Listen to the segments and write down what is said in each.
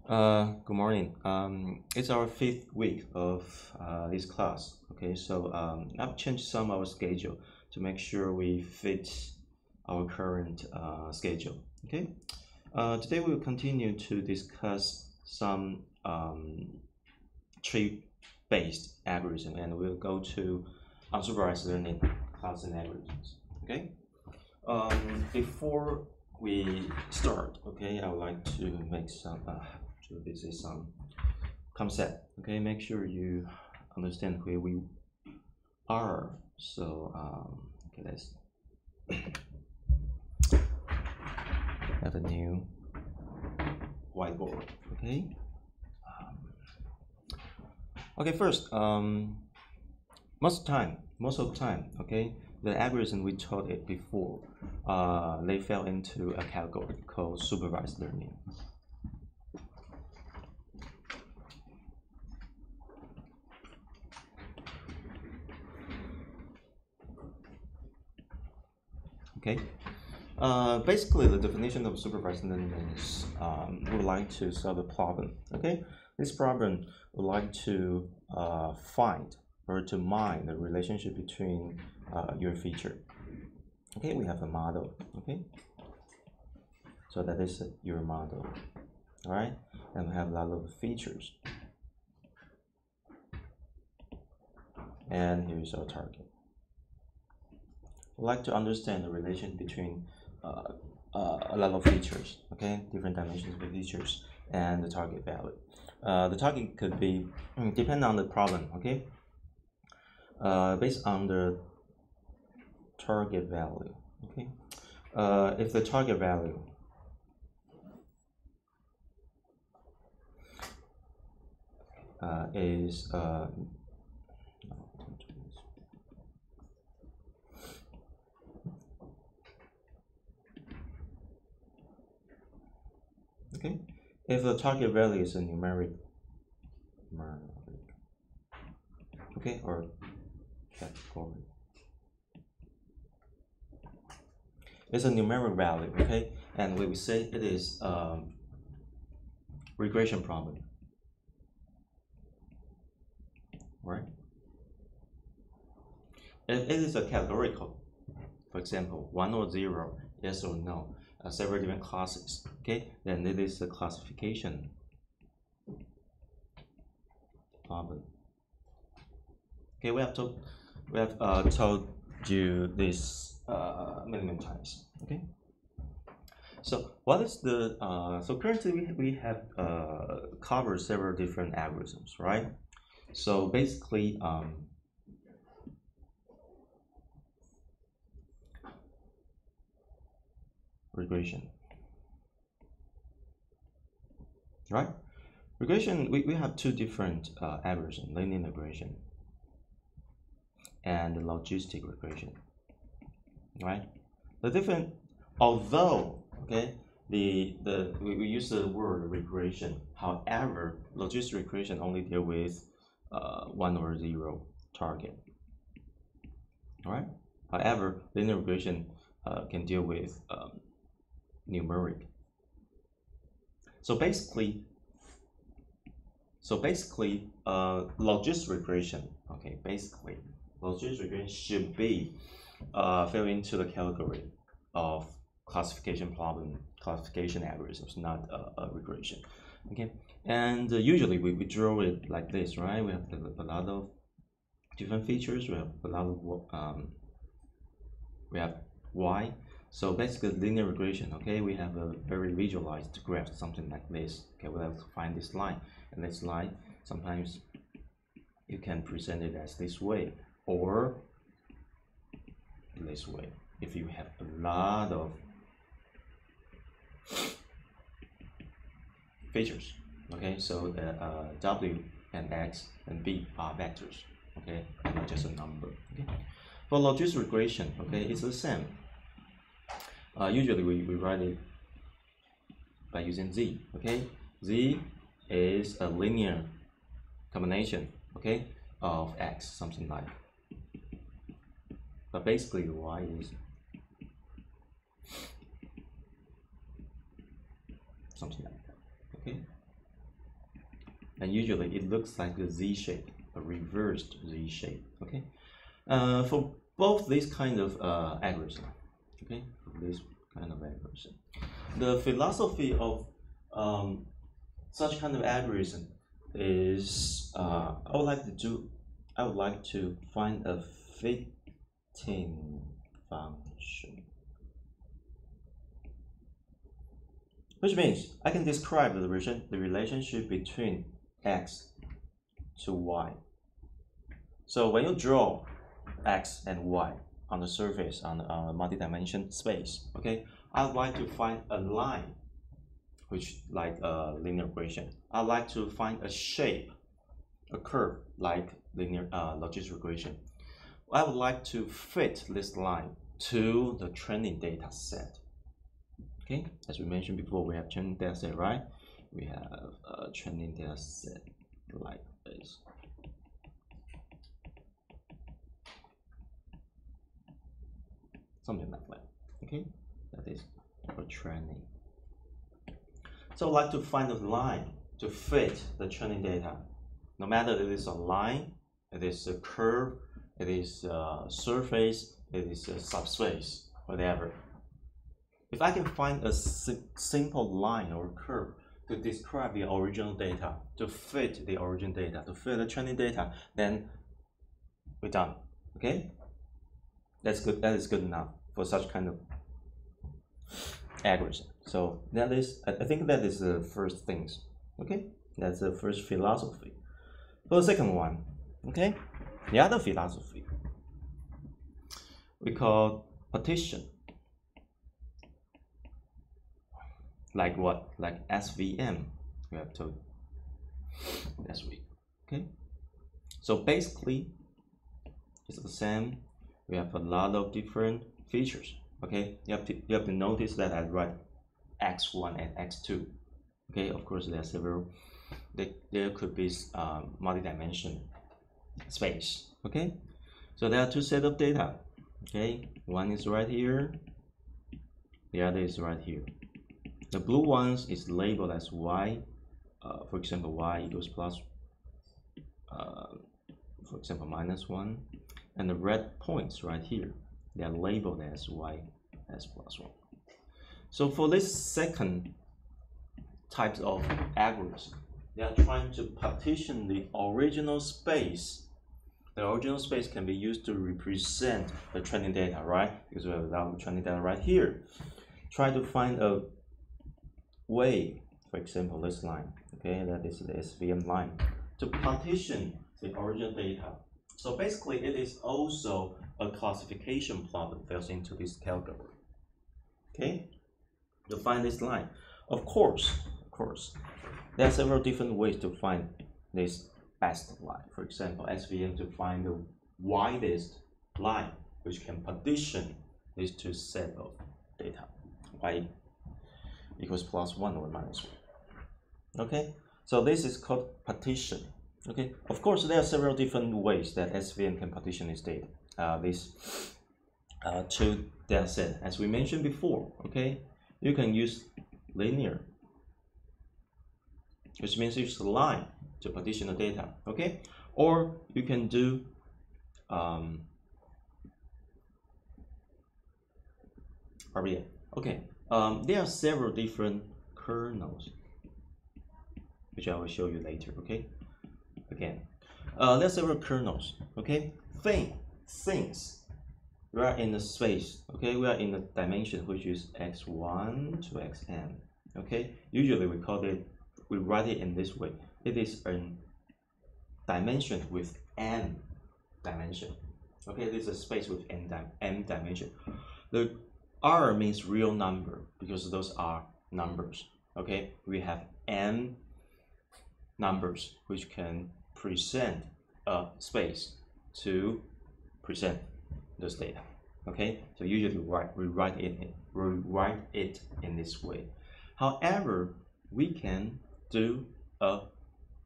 Good morning. It's our fifth week of this class. Okay, so I've changed some of our schedule to make sure we fit our current schedule. Okay, today we will continue to discuss some tree-based algorithm, and we'll go to unsupervised learning classes and algorithms. Okay, before we start, okay, I would like to make some. This is some concept. Okay, make sure you understand where we are. So okay, let's have a new whiteboard. Okay. Okay, first, most of the time, okay, the algorithm we taught it before, they fell into a category called supervised learning. Okay. Basically, the definition of supervised learning is we would like to solve a problem. Okay, this problem would like to find or to mine the relationship between your feature. Okay, we have a model. Okay, so that is your model. All right, and we have a lot of features. And here's our target. We'd like to understand the relation between a lot of features, okay, different dimensions of the features, and the target value. The target could be depend on the problem, okay. Based on the target value, okay. If the target value is okay, if the target value is a numeric, okay, or category, it's a numeric value, okay, and we say it is regression problem, right? If it is a categorical, for example, 1 or 0, yes or no, several different classes, okay, then it is a classification problem. Okay, we have told you this many times. Okay, so what is the so currently we have covered several different algorithms, right? So basically regression, right? Regression, we have two different algorithms: linear regression and logistic regression, right? The different, although okay, we use the word regression. However, logistic regression only deal with 1 or 0 target. All right. However, linear regression can deal with numeric. So basically, logistic regression. Okay, basically, logistic regression should be fell into the category of classification problem, classification algorithms, not a regression. Okay, and usually we draw it like this, right? We have a lot of different features. We have a lot of we have y. So basically linear regression. Okay, we have a very visualized graph, something like this. Okay, we have to find this line, and this line sometimes you can present it as this way or this way if you have a lot of features. Okay, so the w and x and b are vectors, okay, and not just a number. Okay, for logistic regression, okay, it's the same. Usually we write it by using z. Okay, z is a linear combination, okay, of x, something like. But basically, y is something like that. Okay. and usually it looks like a Z shape, a reversed Z shape. Okay, for both these kind of algorithm, okay, for this kind of algorithm, the philosophy of such kind of algorithm is I would like to find a fitting function, which means I can describe the relationship between x to y. So when you draw x and y on the surface on a multi-dimensional space, okay, I'd like to find a line, which like a linear regression. I'd like to find a shape, a curve, like linear logistic regression. I would like to fit this line to the training data set. Okay, as we mentioned before, we have training data set, right? We have a training data set like this. Something like that. Okay, that is for training. So I'd like to find a line to fit the training data. No matter if it is a line, it is a curve, it is a surface, it is a subspace, whatever. If I can find a simple line or curve to describe the original data, to fit the original data, to fit the training data, then we're done. Okay? That's good. That is good enough for such kind of algorithm. So that is, I think that is the first things. Okay? That's the first philosophy. For the second one, okay? The other philosophy we call partition. Like what? Like SVM, we have told last week. Okay, so basically it's the same. We have a lot of different features. Okay, you have to notice that I write x1 and x2. Okay, of course there are several. There could be multi-dimensional space. Okay, so there are two sets of data. Okay, one is right here, the other is right here. The blue ones is labeled as y, for example, y equals plus, for example, -1, and the red points right here, they are labeled as y as +1. So for this second type of algorithm, they are trying to partition the original space. The original space can be used to represent the training data, right? Because we have the training data right here. Try to find a way, for example, this line, okay, that is the SVM line, to partition the original data. So basically, it is also a classification problem falls into this category. Okay, to find this line, of course, there are several different ways to find this best line. For example, SVM to find the widest line, which can partition these two sets of data, y equals +1 or -1. Okay, so this is called partition. Okay, of course there are several different ways that SVM can partition its data. These two data set, as we mentioned before. Okay, you can use linear, which means use a line to partition the data. Okay, or you can do RBA. Okay. There are several different kernels, which I will show you later. Okay, again, there are several kernels. Okay, things. We are in the space. Okay, we are in the dimension which is x1 to xn. Okay, usually we write it in this way. It is a dimension with n dimension. Okay, this is a space with n dimension. The R means real number because those are numbers. Okay, we have n numbers which can present a space to present this data. Okay, so usually we write it in this way. However, we can do a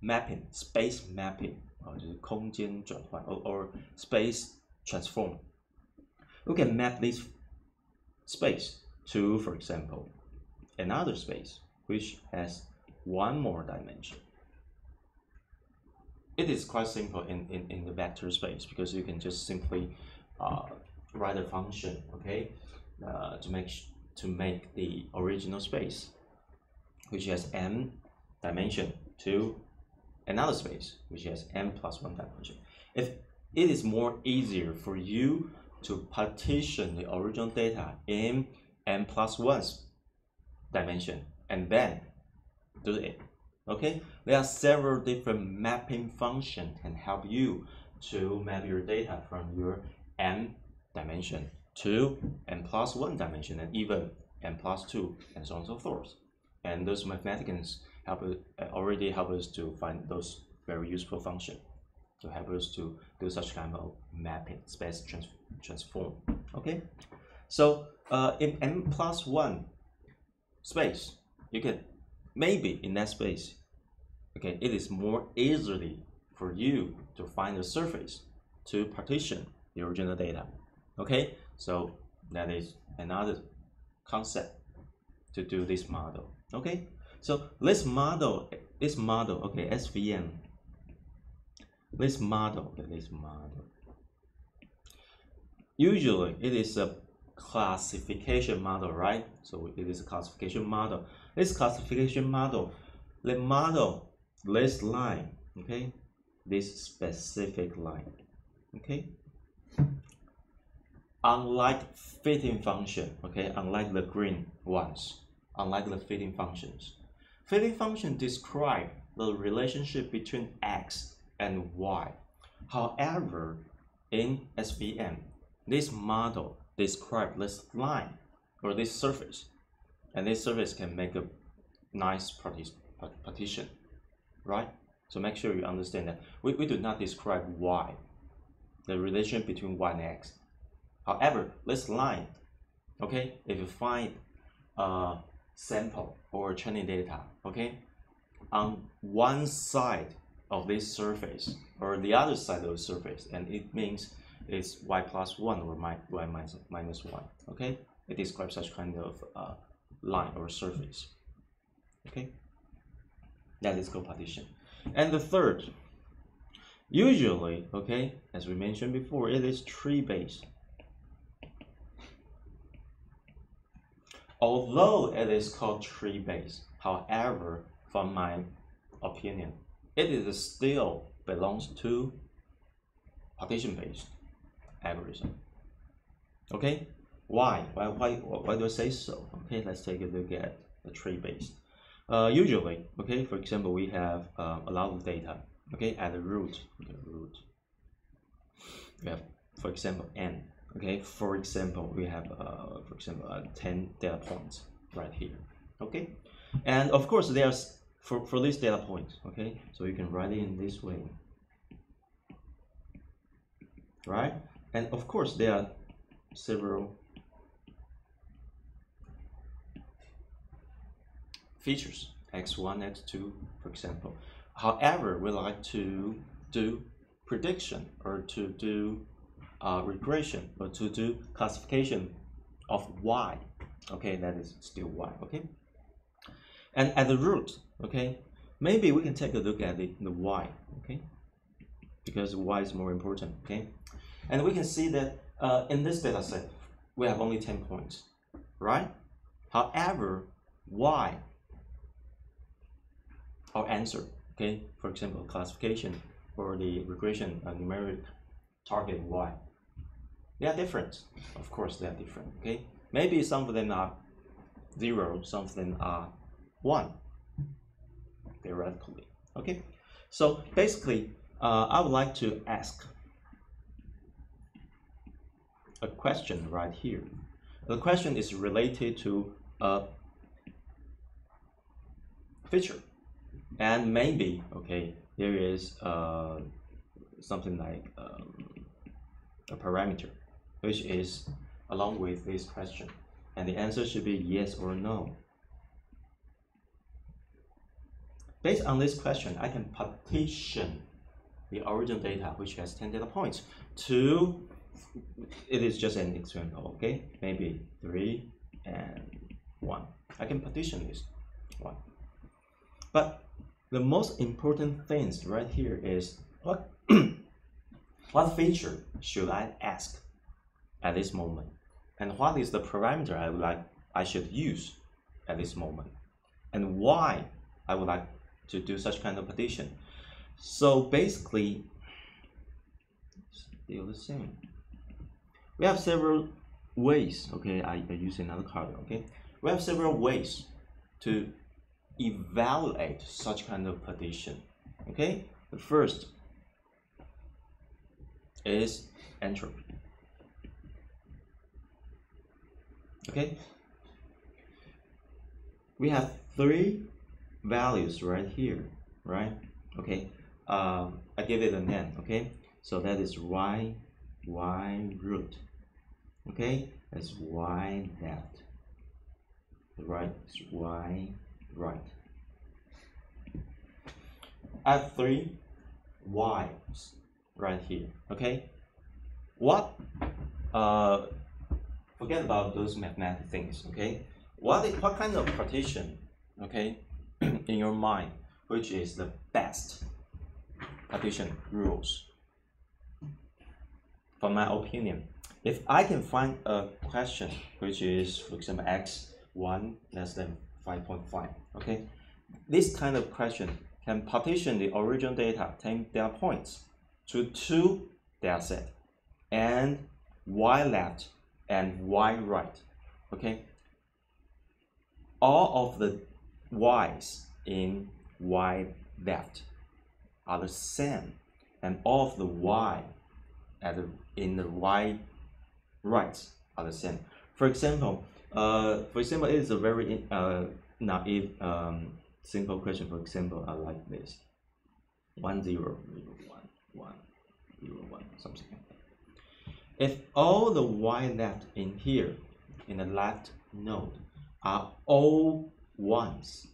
mapping, space mapping, or space transform. We can map this space to, for example, another space which has one more dimension. it is quite simple in the vector space, because you can just simply write a function, okay, to make the original space, which has m dimension, to another space which has m plus 1 dimension. If it is more easier for you to partition the original data in m plus 1 dimension and then do it. Okay, there are several different mapping functions can help you to map your data from your m dimension to m plus 1 dimension, and even m plus 2, and so on and so forth. And those mathematics already help us to find those very useful functions to help us to do such kind of mapping, space transform. Okay, so in m plus 1 space, you can maybe in that space, okay, it is more easily for you to find the surface to partition the original data. Okay, so that is another concept to do this model. Okay, so this model, okay, SVM, this model, usually it is a classification model, right? So it is a classification model. This classification model, the model this line, okay, this specific line, okay, unlike fitting function, okay, unlike the green ones, unlike the fitting functions. Fitting function describe the relationship between x and y. However, in SVM, this model describes this line or this surface, and this surface can make a nice partition, right? So make sure you understand that we do not describe y, the relation between y and x. However, this line, okay, if you find a sample or training data, okay, on one side of this surface or the other side of the surface, and it means it's y plus 1 or y minus 1, okay, it describes such kind of line or surface, okay, that is called partition. And the third, usually, okay, as we mentioned before, it is tree-based. Although it is called tree-based, however, from my opinion, it is still belongs to partition-based algorithm. Okay, why do I say so? Okay, let's take a look at the tree-based. Usually, okay, for example, we have a lot of data, okay, at the root, we have, for example, n. Okay, for example, we have 10 data points right here. Okay, and of course there's for these data points, okay, so you can write it in this way, right? And of course there are several features, x1, x2, for example. However, we like to do prediction or to do regression or to do classification of y, okay, that is still y, okay. And at the root, okay, maybe we can take a look at the y, okay, because y is more important, okay. And we can see that in this data set we have only 10 points, right? However, y, our answer, okay, for example, classification or the regression numeric target y, they are different. Of course they are different, okay. Maybe some of them are 0, some of them are 1, theoretically, okay. So basically I would like to ask a question right here. The question is related to a feature, and maybe, okay, there is something like a parameter which is along with this question, and the answer should be yes or no. Based on this question, I can partition the original data, which has 10 data points, to, it is just an example, okay, maybe 3 and 1. I can partition this one. But the most important things right here is what what feature should I ask at this moment, and what is the parameter I should use at this moment, and why I would like to do such kind of partition. So basically, still the same. We have several ways. Okay, I use another card. Okay, we have several ways to evaluate such kind of partition. Okay, the first is entropy. Okay, we have 3 values right here, right? Okay, I give it a name. Okay, so that is y root. Okay, that's y left, right, it's y right. Add 3 y's right here. Okay, what forget about those mathematical things. Okay, what kind of partition, okay, in your mind, which is the best partition rules? For my opinion, if I can find a question which is, for example, x1 less than 5.5, okay, this kind of question can partition the original data, 10 data points, to 2 data sets, and y left and y right. Okay, all of the y's in y left are the same, and all of the y in the y right are the same. For example, it is a very naive simple question. For example, like this: 1 0 0 1 1 0 1, something like that. If all the y left in here, in the left node, are all ones,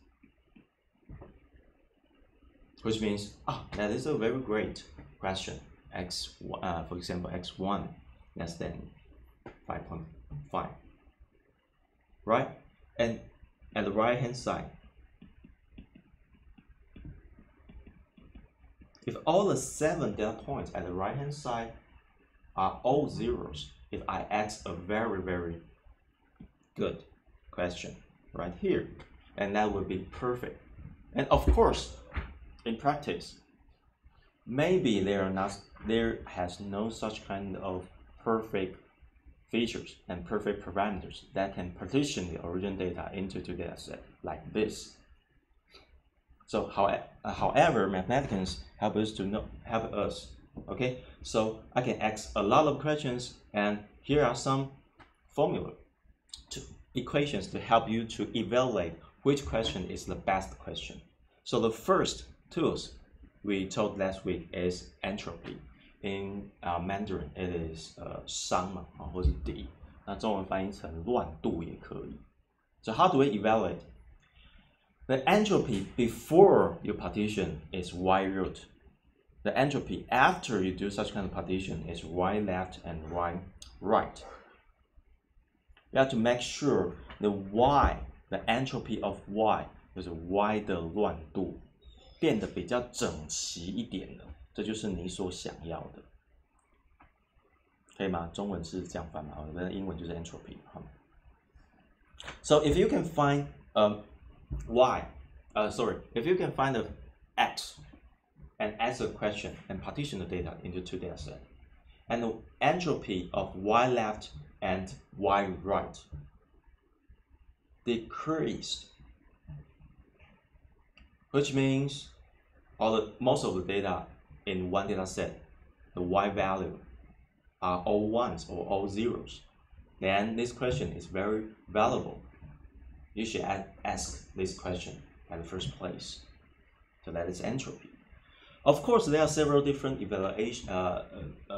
which means that is a very great question. For example, x1 less than 5.5, right? And at the right hand side, if all the 7 data points at the right hand side are all zeros, if I ask a very, very good question right here, and that would be perfect. And of course, in practice, maybe there has no such kind of perfect features and perfect parameters that can partition the original data into 2 data sets like this. So however, mathematicians help us. Okay, so I can ask a lot of questions, and here are some equations to help you to evaluate which question is the best question. So the first tools we told last week is entropy. In Mandarin, it is 熵嘛，或是底，那中文翻译成乱度也可以。So how do we evaluate? The entropy before your partition is y root. The entropy after you do such kind of partition is y left and y right. You have to make sure the entropy of y 就是 y 的乱度变得比较整齐一点了，这就是你所想要的，可以吗？中文是这样翻嘛？那英文就是 entropy。So if you can find if you can find the x and answer a question and partition the data into 2 data sets, and the entropy of y left and y right decreased, which means most of the data in one data set, the y value are all ones or all zeros, then this question is very valuable. You should ask this question at the first place. So that is entropy. Of course, there are several different evaluation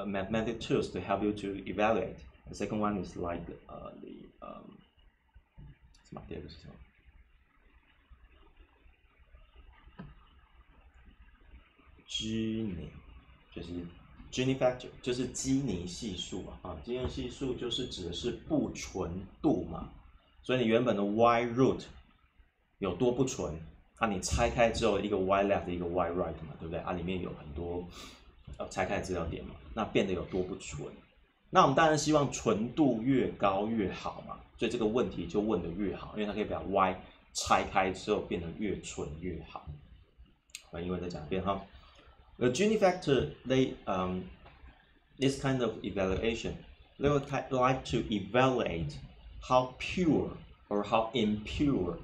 mathematical tools to help you to evaluate. The second one is like Gini 就是 Gini factor， 就是基尼系数基尼系数就是指的是不纯度嘛，所以你原本的 y root 有多不纯，啊，你拆开之后一个 y left 一个 y right 嘛，对不对？啊，里面有很多拆开资料点嘛，那变得有多不纯？那我们当然希望纯度越高越好嘛，所以这个问题就问得越好，因为它可以把 y 拆开之后变得越纯越好。我英文再讲一遍哈。The Gini factor, this kind of evaluation, they would like to evaluate how pure or how impure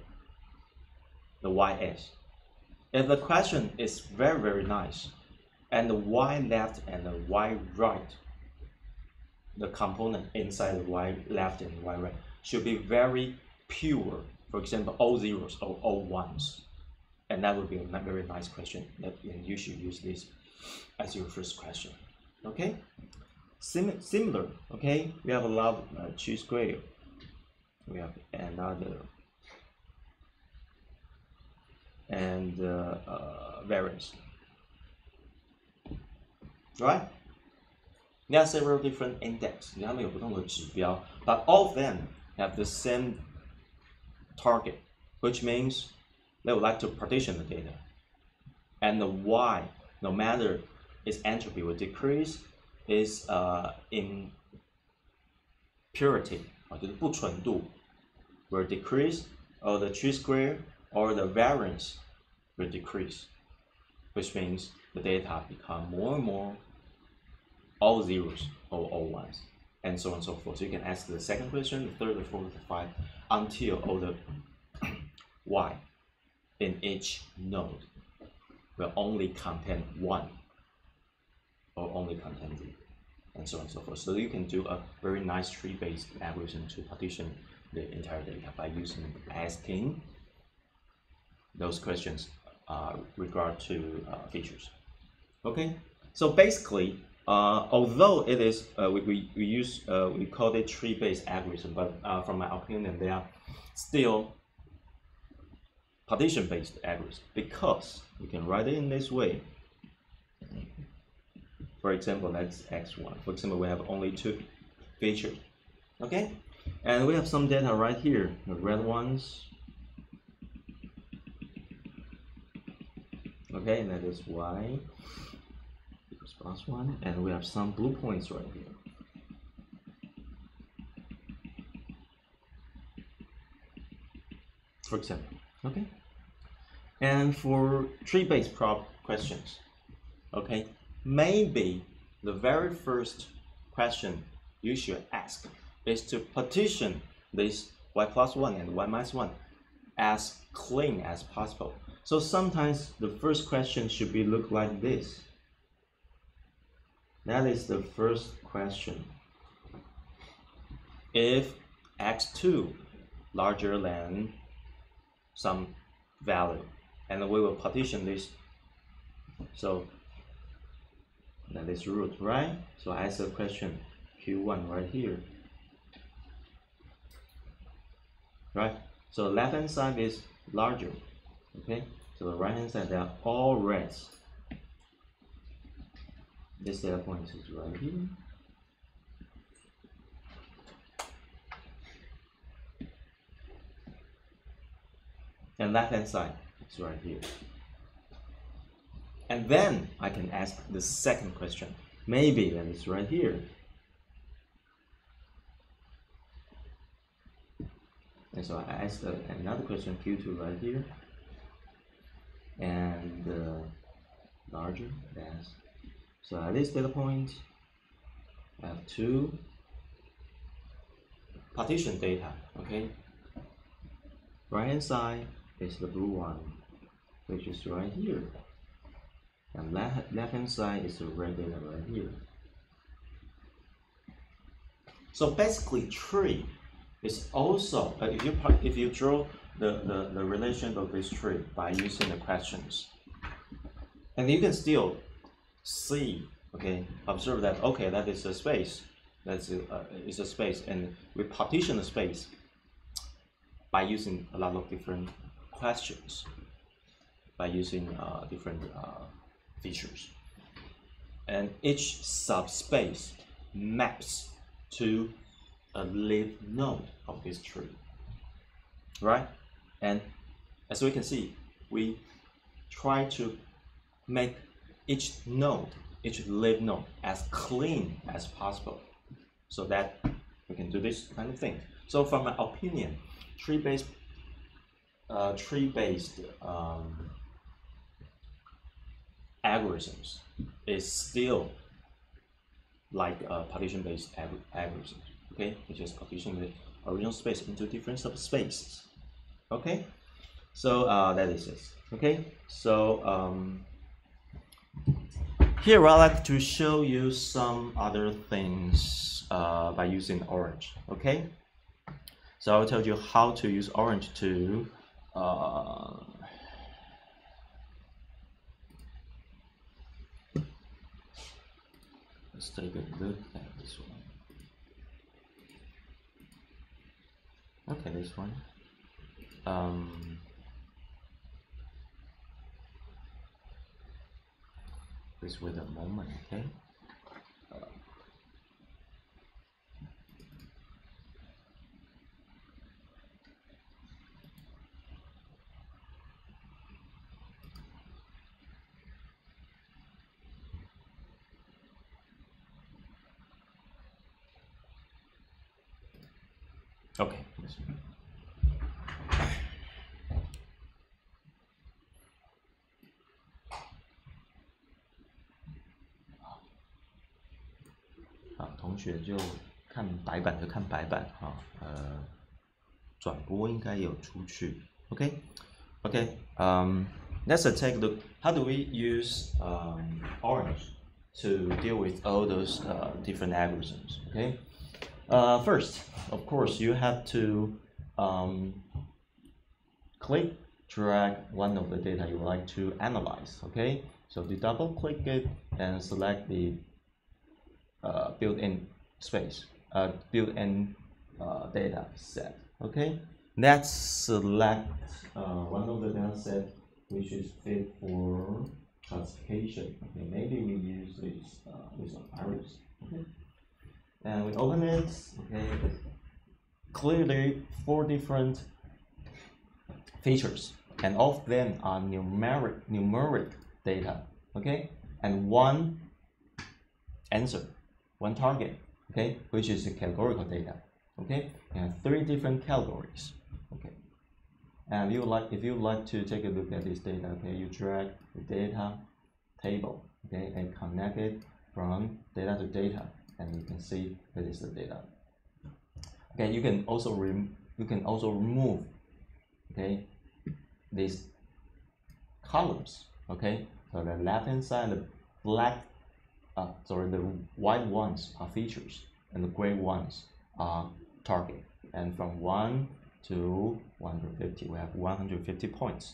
the y is. If the question is very, very nice, and the y left and the y right, the component inside the y left and y right should be very pure. For example, all zeros or all ones. And that would be a very nice question, and you should use this as your first question. Okay? Similar, okay? We have a lot of chi-square. We have another and variance. Right? There are several different indexes. 它们有不同的指标, but all of them have the same target, which means they would like to partition the data. And the y, no matter its entropy will decrease, its impurity, 就是不纯度, will decrease, or the chi-square or the variance will decrease, which means the data become more and more all zeros or all ones, and so on and so forth. So you can ask the second question, the third, the fourth, the fifth, until all the y in each node will only contain 1 or only contain 0, and so on and so forth. So you can do a very nice tree-based algorithm to partition the entire data by asking those questions regard to features. Okay, so basically, although it is we call it tree-based algorithm, but from my opinion, they are still partition-based algorithms, because you can write it in this way. For example, that's x1. For example, we have only 2 features. Okay, and we have some data right here, the red ones. Okay, and that is y equals +1, and we have some blue points right here. For example, okay. And for tree-based questions, okay, maybe the very first question you should ask is to partition this y+1 and y-1 as clean as possible. So sometimes the first question should be look like this. That is the first question. If x2 larger than some value, and we will partition this. So that is root, right? So I ask the question q1 right here, right? So left hand side is larger, okay? So the right hand side, they are all reds. This data point is right here. And left hand side is right here. And then I can ask the second question. Maybe that is right here. And so I ask another question, q2 right here. And larger, yes. So at this data point, I have 2 partition data, okay? Right hand side is the blue one, which is right here. And left hand side is the red data right here. So basically, tree is also, if you draw the relation of this tree by using the questions, and you can still see, okay, observe that, okay, that is a space, that's is a space, and we partition the space by using a lot of different questions, by using different features, and each subspace maps to a live node of this tree, right? And as we can see, we try to make each node, each lib node, as clean as possible, so that we can do this kind of thing. So, from my opinion, tree-based algorithms is still like partition-based algorithms. Okay, which is partitioning the original space into different subspaces. Okay, so that is it. Okay, so here I'd like to show you some other things by using orange. Okay, so I'll tell you how to use orange to let's take a look at this one. Okay, this one. Please wait a moment, okay? Okay.好，同学就看白板就看白板哈，转播应该有出去。Okay, okay. Let's take a look. How do we use orange to deal with all those different algorithms? Okay. First, of course, you have to click, drag one of the data you would like to analyze. Okay, so you double click it and select the built-in space, built-in data set. Okay, let's select one of the data set which is fit for classification. Okay, maybe we use this iris. Okay. And we open it, okay, clearly 4 different features, and all of them are numeric data, okay, and 1 answer, 1 target, okay, which is the categorical data, okay, and 3 different categories, okay. And if you like to take a look at this data, okay, you drag the data table, okay, and connect it from data to data. And you can see that is the data. Okay, you can also remove, okay, these columns. Okay, so the left hand side, the the white ones are features, and the gray ones are target. And from 1 to 150, we have 150 points.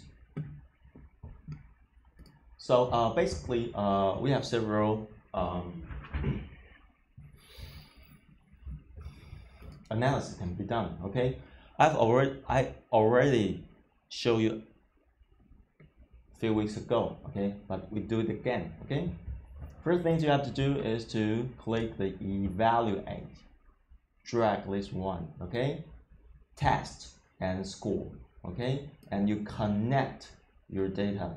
So basically, we have several analysis can be done. Okay, I already showed you a few weeks ago. Okay, but we do it again. Okay, first thing you have to do is to click the evaluate, drag this one. Okay, test and score. Okay, and you connect your data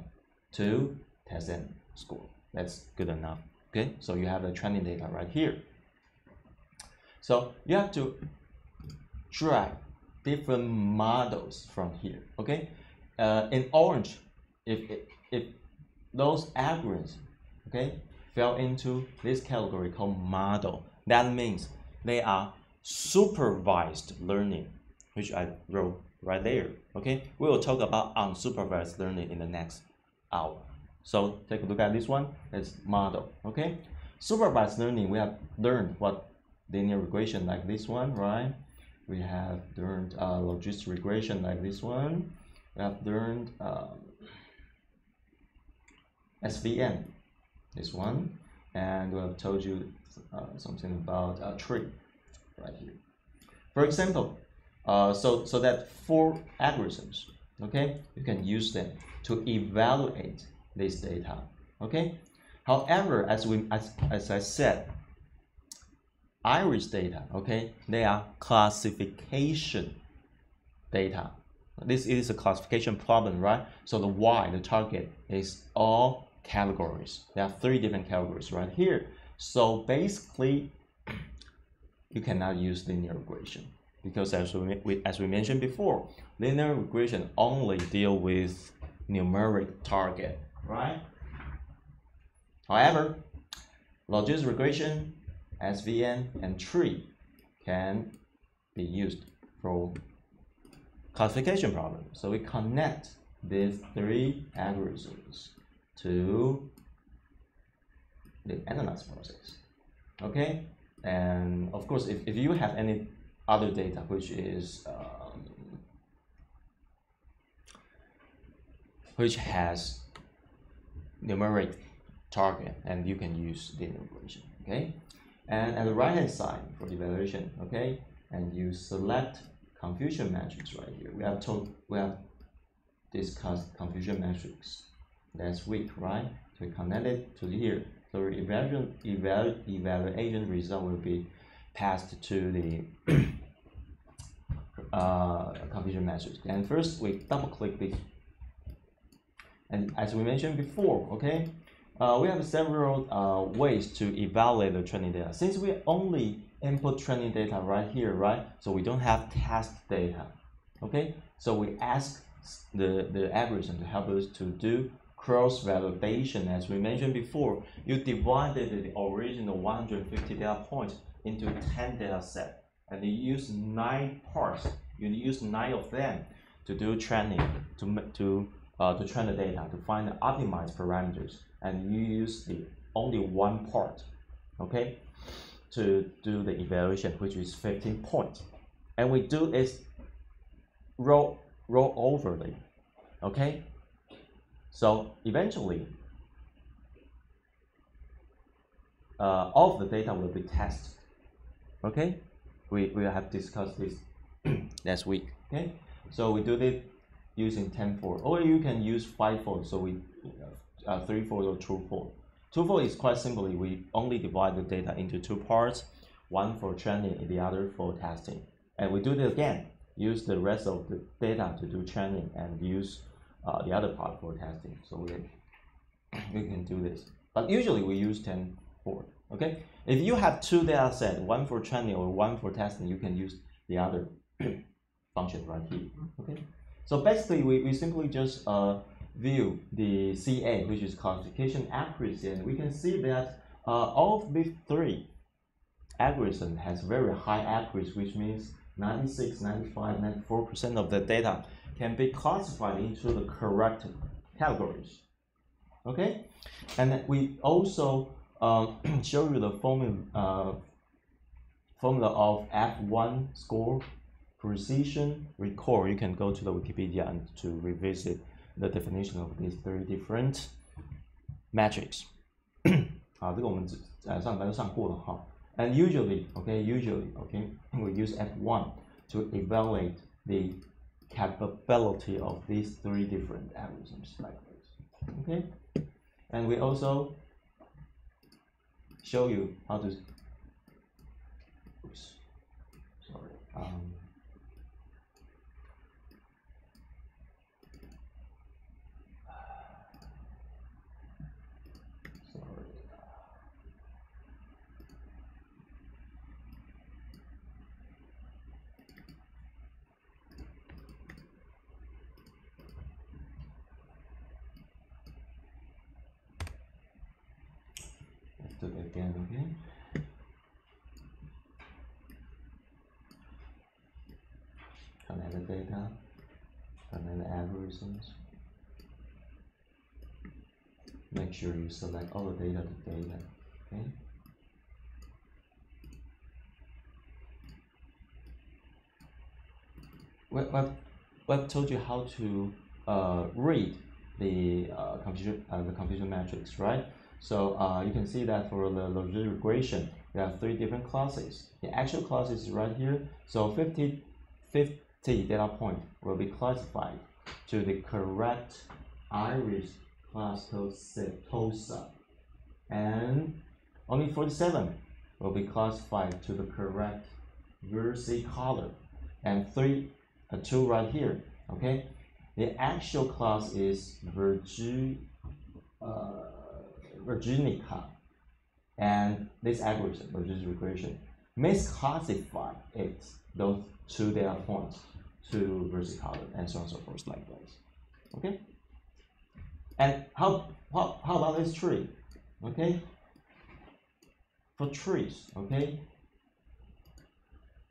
to test and score. That's good enough. Okay, so you have the training data right here. So you have to drag different models from here. Okay, in orange, if those algorithms, okay, fell into this category called model, that means they are supervised learning, which I wrote right there. Okay, we will talk about unsupervised learning in the next hour. So take a look at this one. It's model. Okay, supervised learning, we have learned what linear regression like this one, right? We have learned logistic regression like this one. We have learned SVM, this one, and we have told you something about tree right here. For example, so that 4 algorithms, okay, you can use them to evaluate this data. Okay. However, as I said, iris data, okay, they are classification data. This is a classification problem, right? So the Y, the target, is all categories. There are 3 different categories right here. So basically, you cannot use linear regression because as we mentioned before, linear regression only deal with numeric target, right? However, logistic regression, SVM, and tree can be used for classification problem. So we connect these 3 algorithms to the analyze process. Okay, and of course, if you have any other data which is which has numeric target, and you can use linear regression. Okay, and at the right hand side for evaluation, okay, and you select confusion matrix right here. We have discussed confusion matrix last week, right? So we connect it to here. So evaluation result will be passed to the confusion matrix. And first we double click this. And as we mentioned before, okay, we have several ways to evaluate the training data. Since we only input training data right here, right? So we don't have test data, okay? So we ask the algorithm to help us to do cross validation. As we mentioned before, you divided the original 150 data points into 10 data set, and you use 9 parts. You use 9 of them to do training, to train the data, to find the optimized parameters, and you use the only 1 part, okay, to do the evaluation, which is 15 points. And we do is roll overlay, okay. So eventually, all of the data will be tested. Okay, we have discussed this last week. Okay, so we do this using 10-fold, or you can use 5-fold. So we 3-fold or 2-fold. 2-fold is quite simply we only divide the data into 2 parts, one for training and the other for testing. And we do it again. Use the rest of the data to do training and use the other part for testing. So we can do this. But usually we use 10-fold. Okay. If you have 2 data sets, one for training or one for testing, you can use the other function right here. Okay. So basically, we simply just view the CA, which is classification accuracy, and we can see that all of these 3 algorithms has very high accuracy, which means 96, 95, 94% of the data can be classified into the correct categories. Okay, and we also show you the formula of F1 score, precision, recall. You can go to the Wikipedia and to revisit the definition of these 3 different metrics. 好，这个我们上礼拜都上过了哈。And usually, okay, we use F1 to evaluate the capability of these 3 different algorithms like this. Okay, and we also show you how to. Oops, sorry. Let's do it again, okay? Connect the data, connect the algorithms. Make sure you select all the data to data, okay? We've told you how to read the confusion matrix, right? So you can see that for the logistic regression, we have 3 different classes. The actual class is right here. So 50 data point will be classified to the correct iris class code setosa, and only 47 will be classified to the correct versicolor, and 2 right here Okay, the actual class is Virginica, and this algorithm, logistic regression, misclassify those 2 data points to vertical and so on and so forth like this. Okay, and how about this tree? Okay, for trees, okay,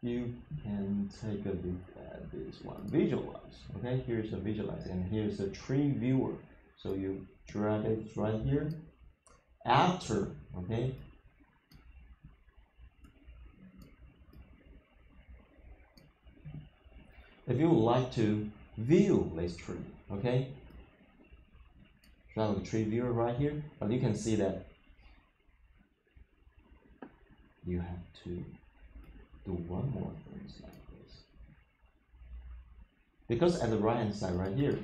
you can take a look at this one, visualize. Okay, here's a visualize, and here's a tree viewer. So you drag it right here. After, okay, if you would like to view this tree, okay, drag the tree viewer right here, but you can see that you have to do one more thing like this. Because at the right hand side right here,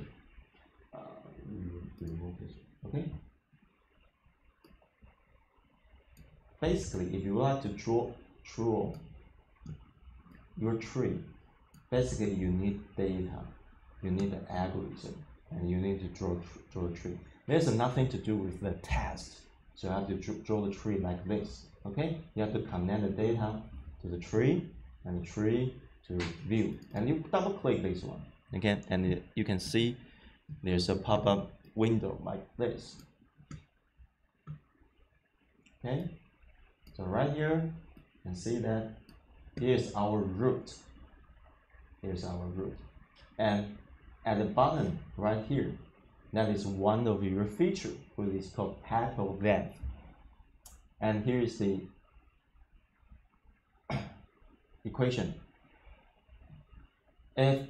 remove this, okay? Basically, if you like to draw your tree, basically you need data, you need an algorithm, and you need to draw a tree. There's nothing to do with the test, so you have to draw the tree like this, okay? You have to connect the data to the tree, and the tree to view, and you double click this one, okay? And you can see there's a pop-up window like this, okay? So right here, you can see that here's our root. Here's our root. And at the bottom right here, that is one of your features, which is called petal length. And here is the equation. If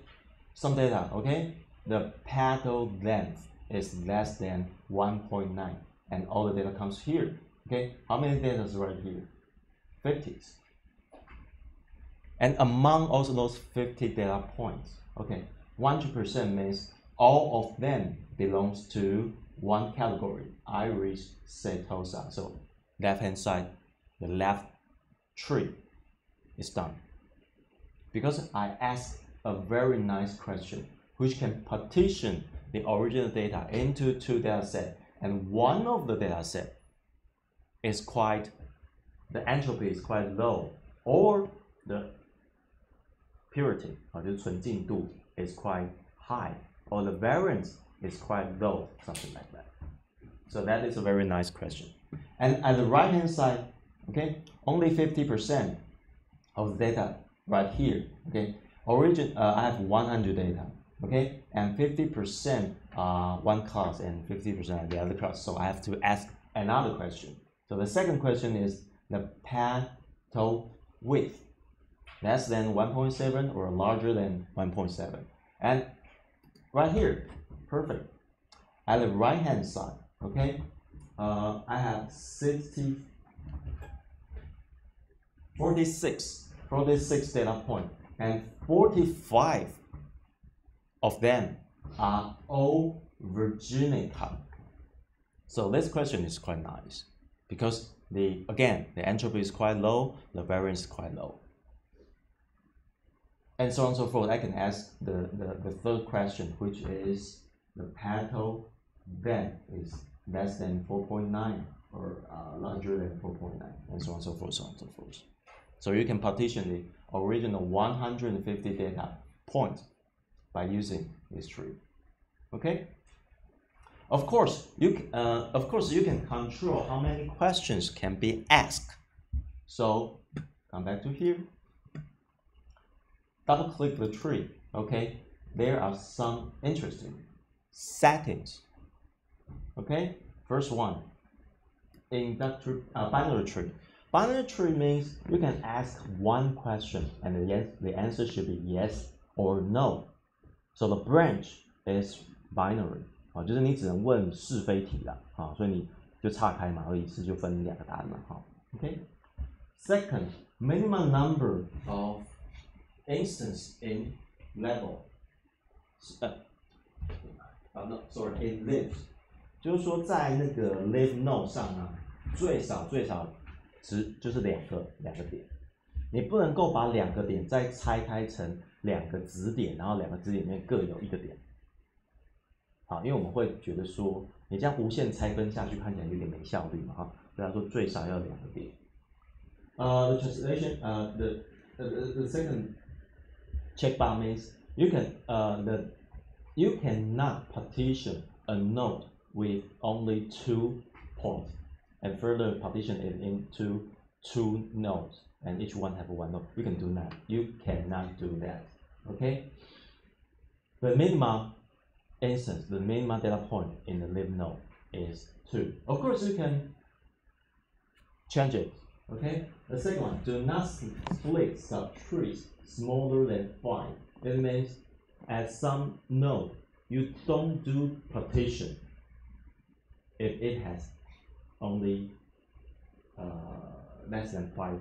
some data, okay, the petal length is less than 1.9, and all the data comes here. Okay, how many data is right here? 50s. And among also those 50 data points, okay, 100% means all of them belongs to one category, iris setosa. So left hand side, the left tree is done. Because I asked a very nice question, which can partition the original data into 2 data sets, and one of the data set is the entropy is quite low, or the purity, or the 纯净度 is quite high, or the variance is quite low, something like that. So that is a very nice question. And at the right hand side, okay, only 50% of the data right here, okay, I have 100 data, okay, and 50% one class and 50% the other class. So I have to ask another question. So the second question is the petal width, less than 1.7 or larger than 1.7. And right here, perfect. At the right hand side, okay, I have 46 data points, and 45 of them are all Virginica. So this question is quite nice, because the entropy is quite low, the variance is quite low, and so on and so forth. I can ask the third question, which is the petal length is less than 4.9 or larger than 4.9, and so on and so forth, so on and so forth. So you can partition the original 150 data points by using this tree. Okay. Of course, you can control how many questions can be asked. So come back to here. Double click the tree. Okay. There are some interesting settings. Okay. First one, binary tree. Binary tree means you can ask one question and the answer should be yes or no. So the branch is binary. 就是你只能问是非题啦，所以你就岔开嘛，意思就分2个答案嘛，Okay. Second, minimum number of instances in level. In live. 就是说在那个 live node 上啊，最少就是两个点。你不能够把两个点再拆开成两个子点，然后两个子点里面各有一个点。好，因为我们会觉得说，你这样无限拆分下去，看起来有点没效率嘛，哈。所以他说最少要两个点。The translation, the second check box means you cannot partition a node with only 2 points, and further partition it into 2 nodes, and each one have 1 node. You can do that. You cannot do that. Okay. The minimum instance, the minimum data point in the lib node is 2. Of course, you can change it. Okay. The second one, do not split subtrees smaller than 5. It means at some node you don't do partition if it has only less than 5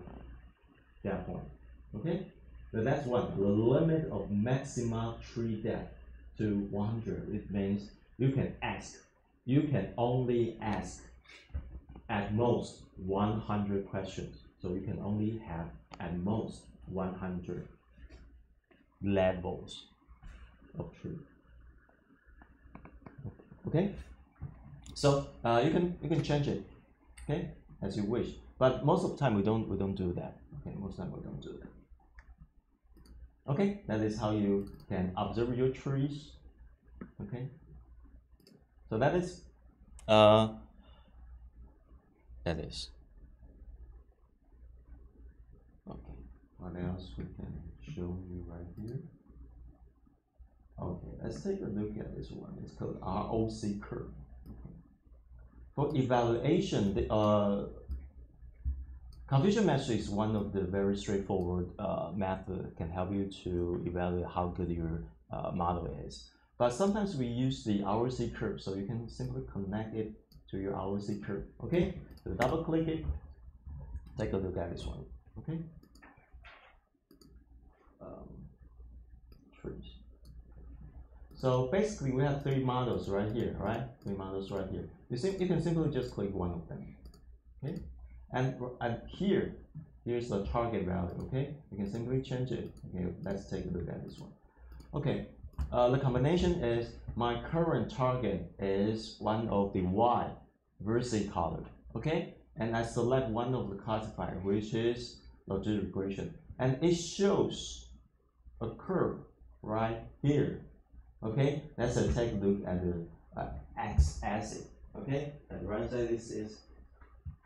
data points. Okay. So that's one. The limit of maximum tree depth to 100. It means you can only ask at most 100 questions. So you can only have at most 100 levels of tree. Okay. So you can change it, okay, as you wish. But most of the time we don't do that. Okay, most of the time we don't do that. Okay, that is how you can observe your trees. Okay. So that is okay. What else we can show you right here? Okay, let's take a look at this one. It's called ROC curve. Okay. For evaluation, the confusion metric is one of the very straightforward method can help you to evaluate how good your model is. But sometimes we use the ROC curve, so you can simply connect it to your ROC curve. Okay, so double click it. Take a look at this one. Okay. Trees. So basically, we have 3 models right here, right? 3 models right here. You can simply just click one of them. Okay. And here's the target value. Okay, you can simply change it. Okay, let's take a look at this one. Okay, the combination is my current target is one of the Y versus color. Okay, and I select one of the classifier, which is logistic regression, and it shows a curve right here. Okay, let's take a look at the x-axis. Okay, and right side this is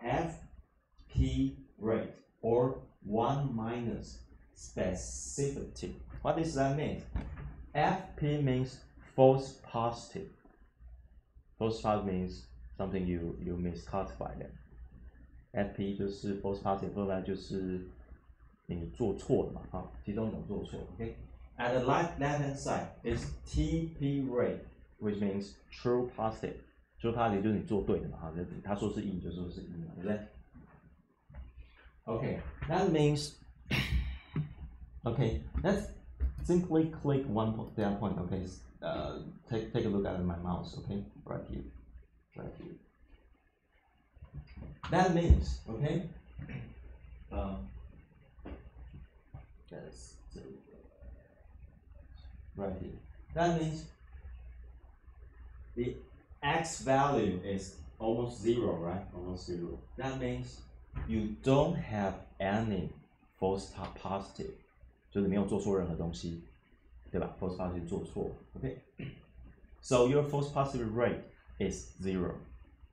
FP rate, or 1 minus specificity. What does that mean? FP means false positive. False positive means something you misclassify them. FP 就是 false positive， 后来就是你做错了嘛，好，其中一种做错。Okay. At the left hand side is TP rate, which means true positive. True positive 就是你做对的嘛，好，他说是 E 就说是 E 嘛，对不对？ Okay, that means, okay, let's simply click one data point. Okay, take a look at my mouse. Okay, right here, right here. That means, okay, that's right here. That means the x value is almost 0, right? Almost 0. That means you don't have any false positive， 就是没有做错任何东西，对吧 ？false positive 做错 ，OK。So your false positive rate is 0.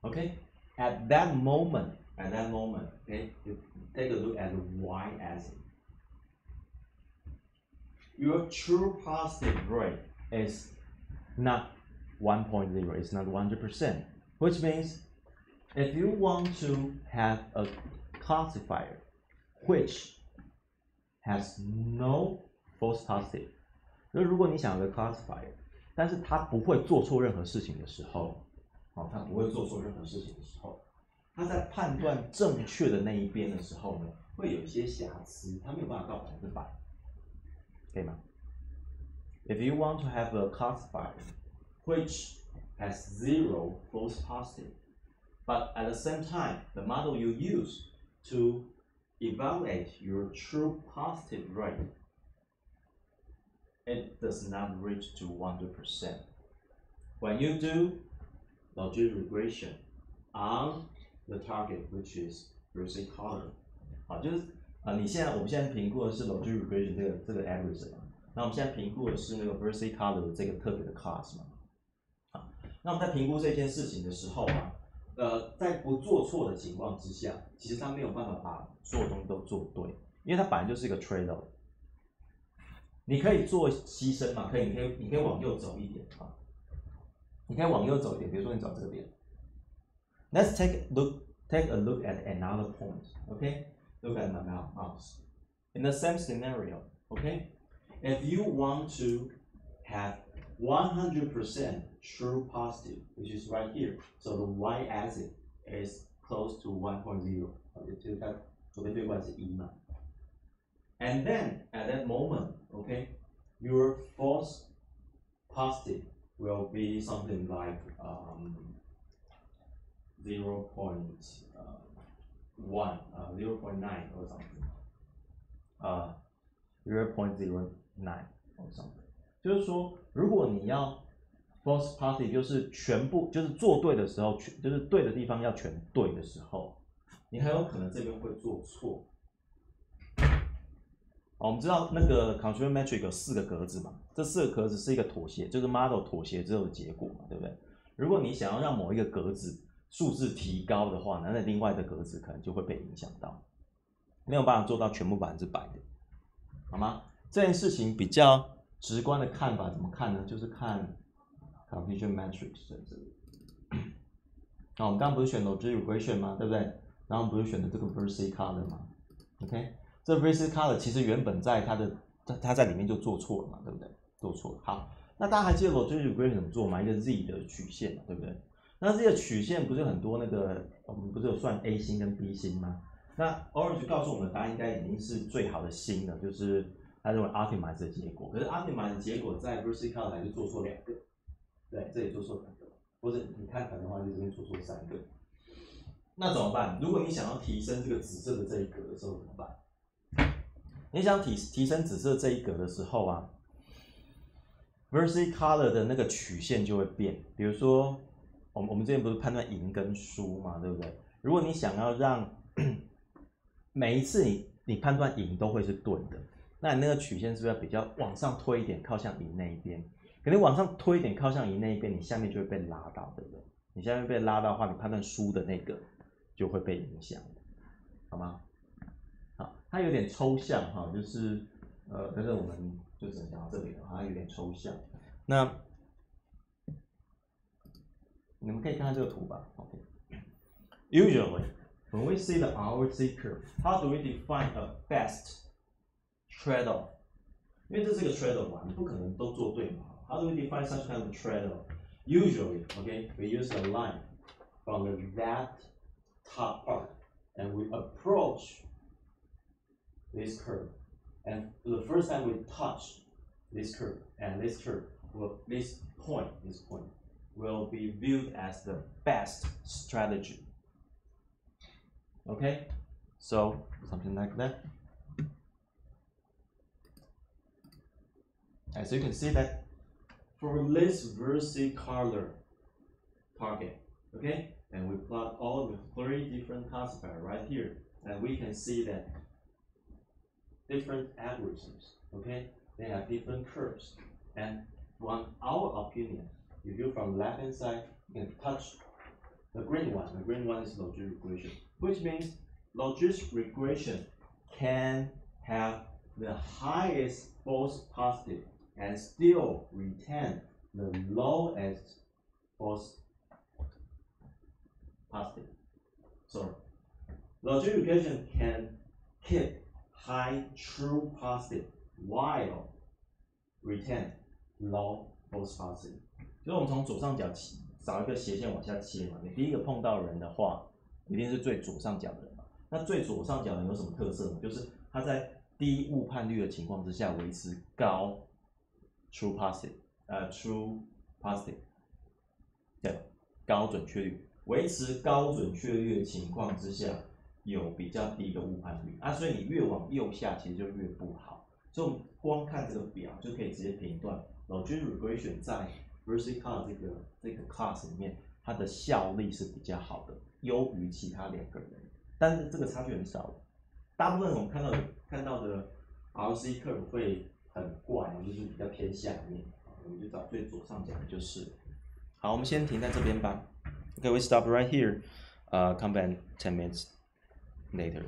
Okay. At that moment, okay, you take a look at the y-axis. Your true positive rate is not 1.0. It's not 100%, which means if you want to have a classifier which has no false positive， 就是如果你想有个 classifier， 但是它不会做错任何事情的时候，它不会做错任何事情的时候，它在判断正确的那一边的时候呢，会有一些瑕疵，它没有办法到100%，可以吗 ？If you want to have a classifier which has 0 false positive, but at the same time, the model you use to evaluate your true positive rate, it does not reach to 100%. When you do logistic regression on the target, which is Versity color， 好，就是我们现在评估的是 logistic regression 这个 algorithm 嘛，那我们现在评估的是那个 Versity color 这个特别的 class 嘛，好，那我们在评估这件事情的时候啊，在不做错的情况之下，其实它没有办法把所有东西都做对，因为它本来就是一个 trade-off。你可以做牺牲嘛？你可以往右走一点啊，你可以往右走一点，比如说你找这个点。Let's take a look at another point. Okay, look at my mouse. In the same scenario, okay, if you want to have 100% true positive, which is right here, so the y-axis is close to 1.0， 就它左边对过来是1嘛。And then at that moment, okay, your false positive will be something like 0.1, 0.9 or something, 0.09 or something。就是说，如果你要 false positive， 就是全部就是做对的时候，就是对的地方要全对的时候，你很有可能这边会做错。我们知道那个 constraint metric 有4个格子嘛，这4个格子是一个妥协，就是 model 妥协之后的结果嘛，对不对？如果你想要让某一个格子数字提高的话，那另外的格子可能就会被影响到，没有办法做到全部100%的，好吗？这件事情比较直观的看法怎么看呢？就是看 confusion matrix 在这里。那我们刚刚不是选 logistic regression 吗？对不对？然后我们不是选的这个 Versity color 吗 ？OK。这 Versity color 其实原本在它在里面就做错了嘛，对不对？做错了。好，那大家还记得 logistic regression 怎么做吗？一个 z 的曲线嘛，对不对？那 z 的曲线不是很多那个我们不是有算 A 星跟 B 星吗？那 Orange 告诉我们的答案应该已经是最好的星了，就是他认为 optimize 的结果。可是 optimize 的结果在 Versity color 还是做错2个，对，这里做错2个，或者你看的话就这边做错3个。那怎么办？如果你想要提升这个紫色的这一格的时候怎么办？你想提升紫色这一格的时候啊 ，Versity color 的那个曲线就会变。比如说，我们之前不是判断赢跟输嘛，对不对？如果你想要让每一次你判断赢都会是对的，那你那个曲线是不是要比较往上推一点，靠向赢那一边？可能往上推一点，靠向赢那一边，你下面就会被拉到，对不对？你下面被拉到的话，你判断输的那个就会被影响，好吗？好，它有点抽象哈，就是但是我们就只能讲到这里了，它有点抽象。那你们可以看看这个图吧 ，OK。Usually, when we see the RC curve, how do we define a best trade-off? 因为这是个 trade-off 嘛，你不可能都做对嘛。How do we define such kind of trade-off? Usually, okay, we use a line from that top part, and we approach this curve, and the first time we touch this curve, and this curve will this point will be viewed as the best strategy. Okay, so something like that. As you can see that for this Versity color target, okay, and we plot all the 3 different classifiers right here, and we can see that different algorithms, okay, they have different curves, and on our opinion, if you from left hand side, you can touch the green one. The green one is logistic regression, which means logistic regression can have the highest false positive and still retain the lowest false positive. So logistic regression can keep high true positive while retain low false positive. 所以我们从左上角找一个斜线往下切嘛，你第一个碰到人的话，一定是最左上角的人嘛。那最左上角的人有什么特色呢？就是它在低误判率的情况之下维持高 true positive， 对吧？高准确率，维持高准确率的情况之下，有比较低的误判率啊，所以你越往右下其实就越不好。所以我们光看这个表就可以直接评断 logistic regression 在 Versicolor 这个 class 里面，它的效力是比较好的，优于其他2个人，但是这个差距很少。大部分我们看到的 RC curve 会很怪，就是比较偏下面，我们就找最左上角的就是。好，我们先停在这边吧。Okay, we stop right here. Come back 10 minutes later.